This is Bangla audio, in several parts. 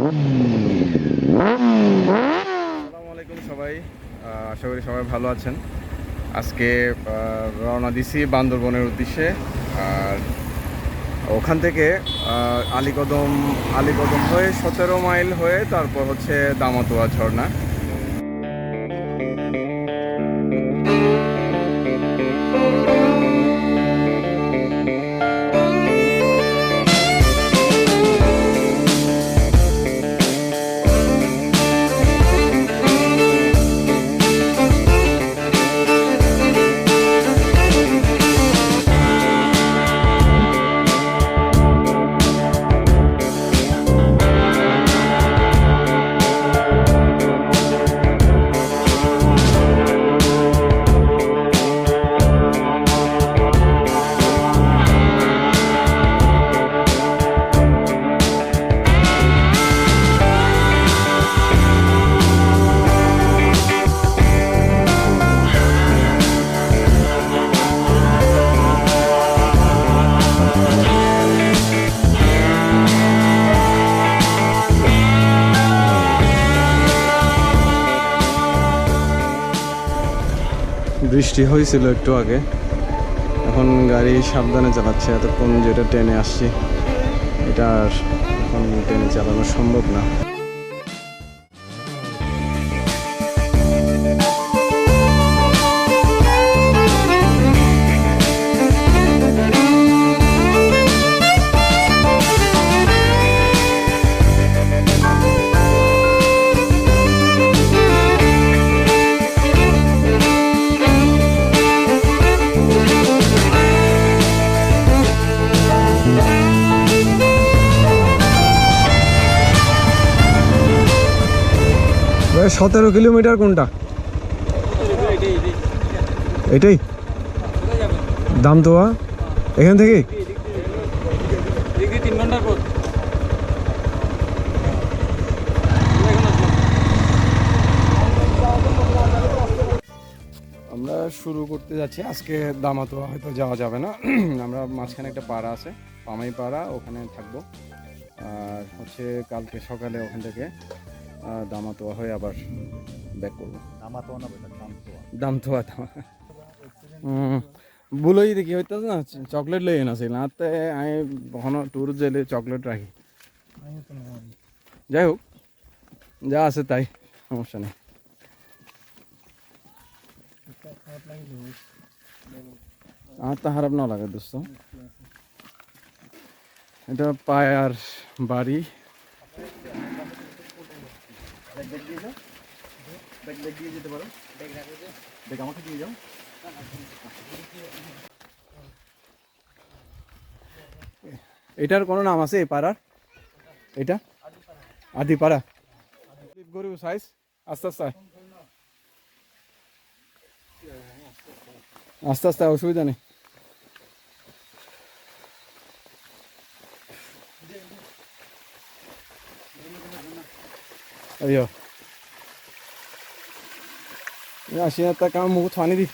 আসসালামু আলাইকুম সবাই, আশা করি সবাই ভালো আছেন। আজকে রওনা দিছি বান্দরবনের উদ্দেশ্যে। আর ওখান থেকে আলীকদম হয়ে 17 মাইল হয়ে তারপর হচ্ছে দামাতোয়া ঝর্ণা। বৃষ্টি হয়েছিল একটু আগে, এখন গাড়ি সাবধানে চালাচ্ছে। এতক্ষণ যেটা ট্রেনে আসছি এটা আর এখন ট্রেনে চালানো সম্ভব না। ভাই 17 কিলোমিটার কোনটা? এটাই দামতোয়া এখান থেকে? আমরা শুরু করতে যাচ্ছি। আজকে দামাতোয়া হয়তো যাওয়া যাবে না, আমরা মাঝখানে একটা পাড়া আছে, পামাই পাড়া, ওখানে থাকবো। আর হচ্ছে কালকে সকালে ওখান থেকে দামাতোয়া হয়ে আবার ব্যাক করবো। দামতোয়া বলোই দেখি হইতো না, চকলেট লই না ছিল হাতে। আমি কখনো ট্যুর গেলে চকলেট রাখি। যাই হোক, যা আছে তাই, সমস্যা নেই। আমার তো খারাপ না লাগে দোস্ত। এটা পায়ার বাড়ি। এটার কোনো নাম আছে এই পাড়ার? এটা আদি পাড়া। গরু সাইজ আস্তে আস্তে আস্তে আস্তে, অসুবিধা নেই। अयो अशी आता काम मुख थानी दी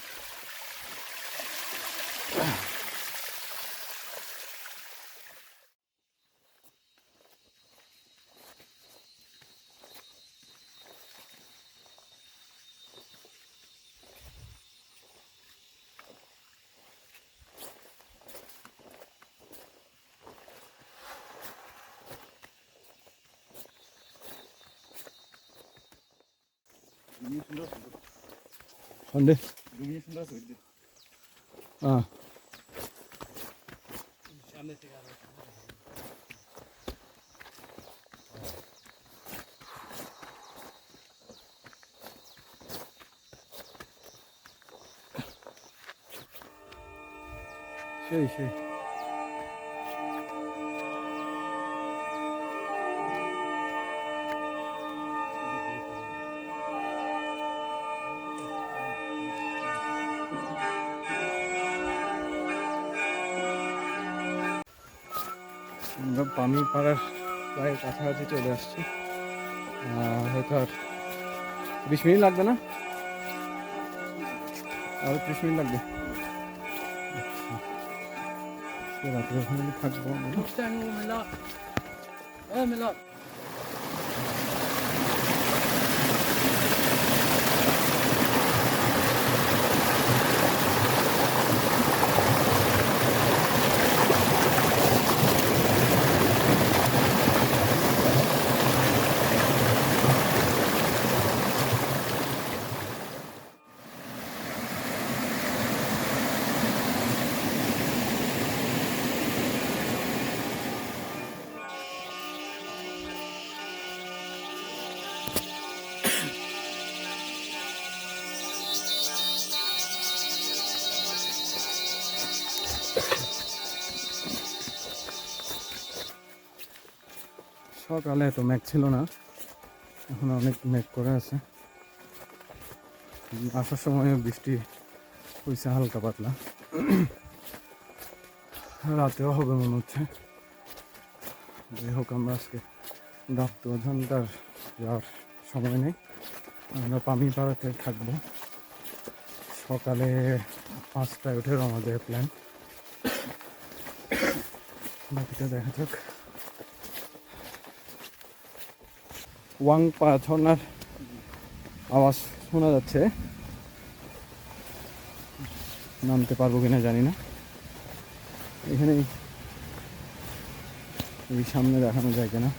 Onde? Ah. Şey. আমরা পামি পাড়ার প্রায় কাছাকাছি চলে আসছি। হয়তো আর 20 মিনিট লাগবে না, আর 30 মিনিট লাগবে। রাত্রে ওখানে থাকবো। সকালে এত মেঘ ছিল না, এখন অনেক মেঘ করে আছে। আসার সময় বৃষ্টি হয়েছে হালকা পাতলা, রাতেও হবে মনে হচ্ছে। যাই হোক, আমরা আজকে দাপ্তঝনটার যাওয়ার সময় নেই, আমরা পামিপাড়াতে থাকবো। সকালে 5টায় উঠে রওনা দেওয়ার প্ল্যান, বাকিটা দেখা যাক। ওয়াংপা ঝর্ণার আওয়াজ শোনা যাচ্ছে, নামতে পারবো কিনা জানি না। এখানে এই সামনে দেখানো যায় কিনা,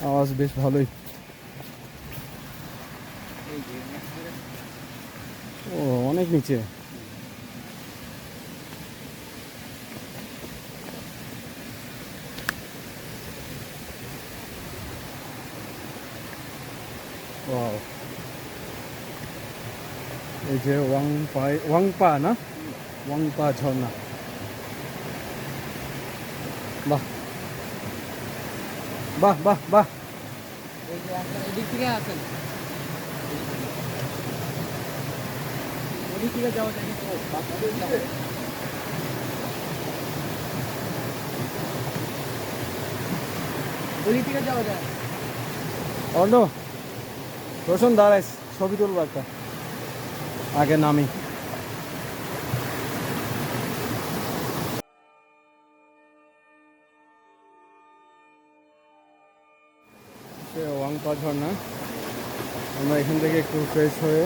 আওয়াজ বেশ ভালোই। ও অনেক নিচে। ওয়াও, এই যে ওয়াংপা না, ওয়াংপা ঝর্ণা। বাহ বাহ বাহ বাহ। এদিক থেকে আসেন, ওদিক থেকে যাওয়া যায়। ওদিক থেকে যাওয়া যায়। অন্য রোশন দাঁড়াইস, ছবি তুলবো একটা, আগে নামি। ওয়াংপা ঝর্ণা, আমরা এখান থেকে একটু ফ্রেশ হয়ে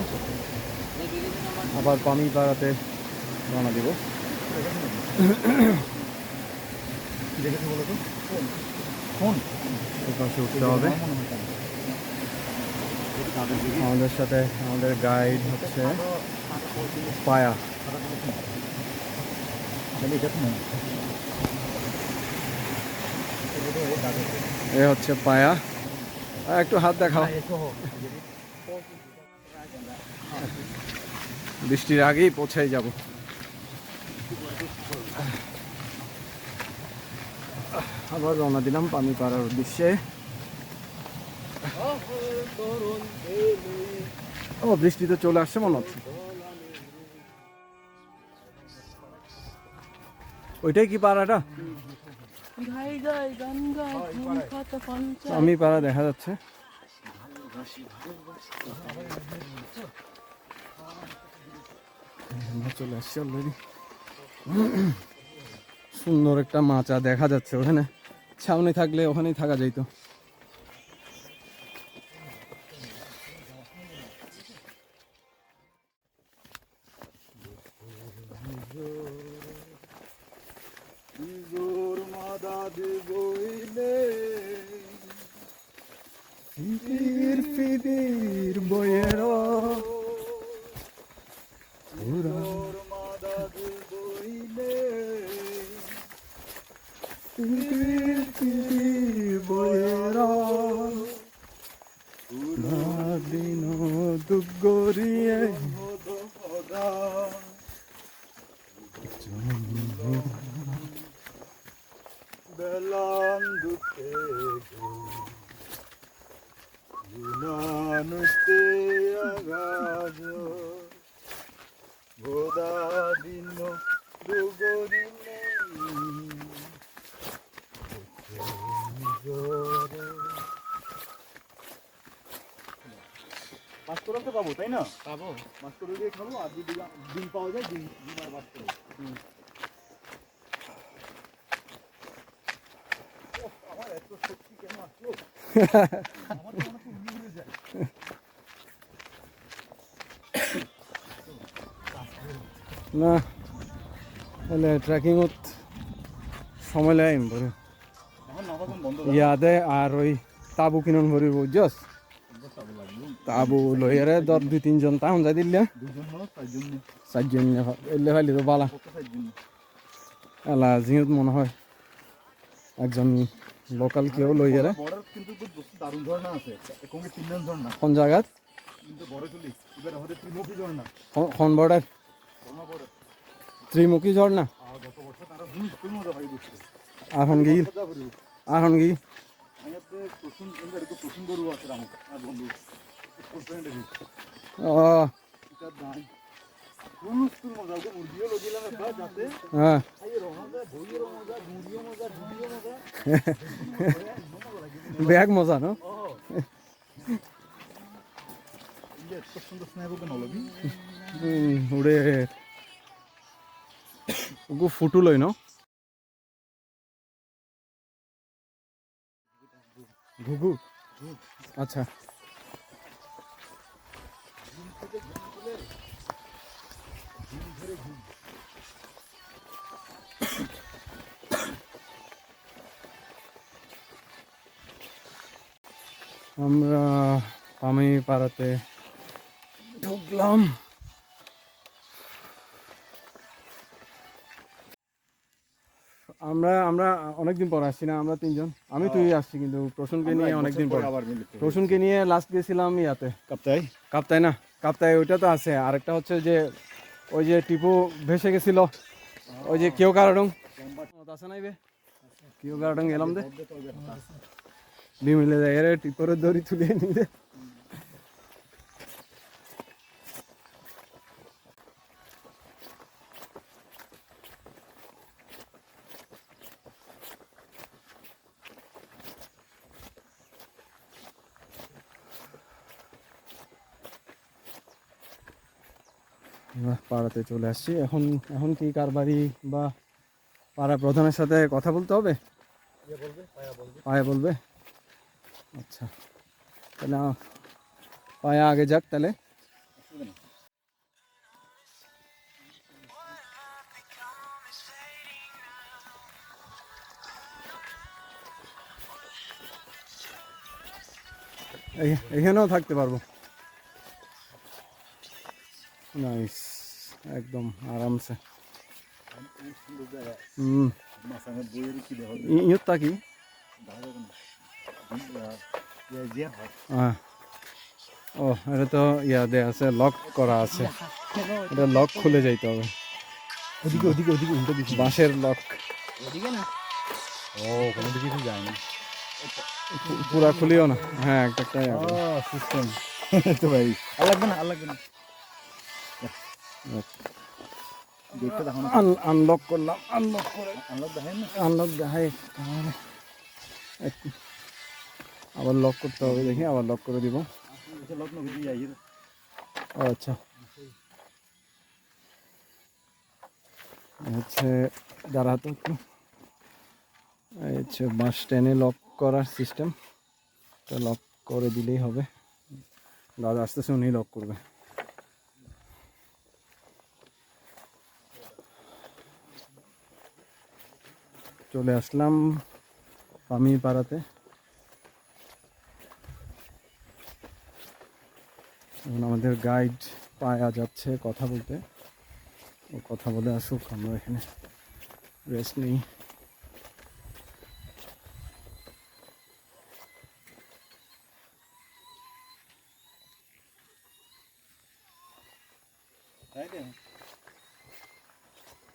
আবার পামিপাড়াতে রওনা দিব। দেখেছো বলো তো কোন পাশে উঠতে হবে। আমাদের সাথে আমাদের গাইড হচ্ছে পায়া। এ হচ্ছে পায়া, একটু হাত দেখাও। বৃষ্টির আগেই পৌঁছে যাব। আবার রওনা দিলাম পামিপাড়ার উদ্দেশ্যে। ও বৃষ্টি তো চলে আসছে মনে হচ্ছে। ওইটাই কি পাড়াটা? আমি পাড়া দেখা যাচ্ছে। চলে আসছি অলরেডি। সুন্দর একটা মাচা দেখা যাচ্ছে ওখানে, সামনে থাকলে ওখানেই থাকা যাইত। ফিবির ফিবির বইয়ের বইয়ের দিন দুগরিয়ে বেলান দুতে গুনানুতে আগাজ গোদা দিন দুগরিনে মাছ তো পাবো, তাই না? পাবো, মাছ করে দিয়ে খাবো। আর যদি ডিম পাওয়া যায় ডিম আর মাছ করে। আমার এত শক্তি কেন আসলো? না তাহলে ট্রেকিং সময় লাগে পরে ইয়াদে। আর ওই তাবু কিনন ভরি বুঝছস, তাবু লইয়ারে 2-3 জন তাহন যাই দিলে 4জন এলে ফাইলি তো বালা এলা জিত মনে হয় একজন লোকাল কেউ লইয়ারে। কোন জায়গাত কোন বর্ডার? ত্রিমুখী ঝর্ণা। এখন কি ও হ্যাঁ ব্যাগ মজা ন উড়ে ওগো ফুটো লয় ন ঘুঘু আচ্ছা আমরা আমি পাড়াতে ঢুকলাম আমরা আমরা অনেকদিন পর আসছি না আমরা তিনজন আমি তুই আসছি কিন্তু প্রসূনকে নিয়ে অনেকদিন পর প্রসূনকে নিয়ে লাস্ট গেছিলাম ইয়াতে কাপ্তাই না কাপ্তাই ওইটা তো আছে আরেকটা হচ্ছে যে ওই যে টিপু ভেসে গেছিল ওই যে কেউ কারণ আছে নাই বে কেউ কারণ গেলাম দে বিমিলে যায় রে টিপরের দড়ি তুলে নিয়ে পাড়াতে চলে আসছি এখন এখন কি কার বাড়ি বা পাড়া প্রধানের সাথে কথা বলতে হবে পায়া বলবে আচ্ছা তাহলে পায়া আগে যাক তাহলে এখানেও থাকতে পারবো নাইস একদম আরামসে ইয়ত থাকি ও এটা তো ইয়া দেয়া আছে লক করা আছে এটা লক খুলে যাইতে হবে ওদিকে ওদিকে ওদিকে উল্টো দিকে বাঁশের লক ওদিকে না ও কোনো দিকে কিছু যায় না পুরা খুলিও না হ্যাঁ একটা সিস্টেম তো ভাই আর লাগবে না দেখতে দেখো না আনলক করলাম আনলক করে আনলক দেখেন না আনলক দেখাই আবার লক করতে হবে দেখি আবার লক করে দিব লক না বুঝি যাই আচ্ছা হচ্ছে দাঁড়াতো একটু এই হচ্ছে বাস স্ট্যান্ডে লক করার সিস্টেম তো লক করে দিলেই হবে দাদা আসতেছে উনি লক করবে চলে আসলাম আমি পাড়াতে এখন আমাদের গাইড পায়া যাচ্ছে কথা বলতে ও কথা বলে আসুক আমরা এখানে রেস্ট নিই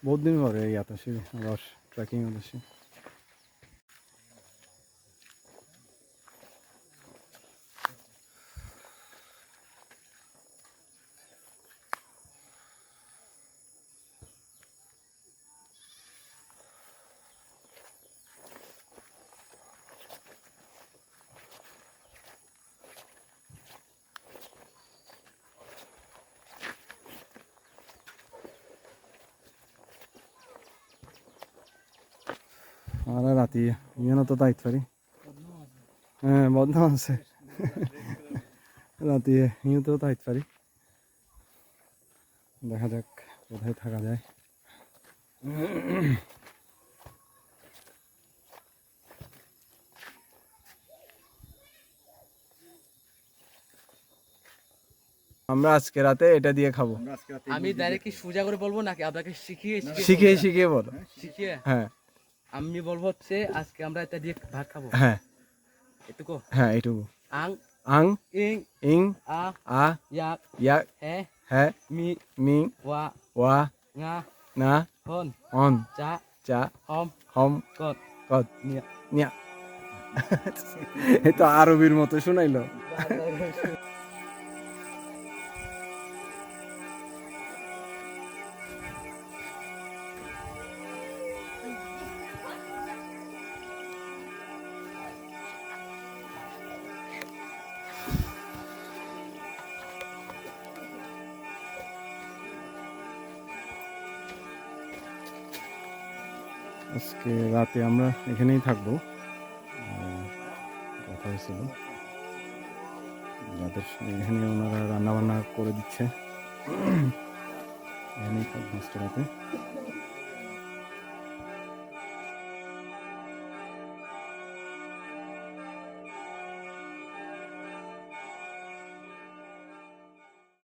बहुत दिन हो रहे यात्रा से और ट्रैकिंग होने से আরে রাতি ইয়েন তো তাইত পারি হ্যাঁ বদনাম আছে রাতি ইয়ে তো তাইত পারি দেখা যাক কোথায় থাকা যায় আমরা আজকে রাতে এটা দিয়ে খাবো আমি ডাইরেক্ট কি সোজা করে বলবো নাকি আপনাকে শিখিয়ে শিখিয়ে শিখিয়ে বলো শিখিয়ে হ্যাঁ আমি বলবো হচ্ছে আজকে আমরা এটা দিয়ে ভাত খাবো হ্যাঁ এটুকু হ্যাঁ এইটুকু আং আং ইং ইং আ আ ইয়া ইয়াক হে হ্যাঁ মি মিং ওয়া ওয়া ngা না হন অন চা চা হম হম কত কত নিয়া নিয়া এই তো আরবির মতো শোনাইলো। আজকে রাতে আমরা এখানেই থাকবো। কথা হয়েছিল যাদের এখানে ওনারা রান্না বান্না করে দিচ্ছে, এখানেই থাকবো আজকে রাতে।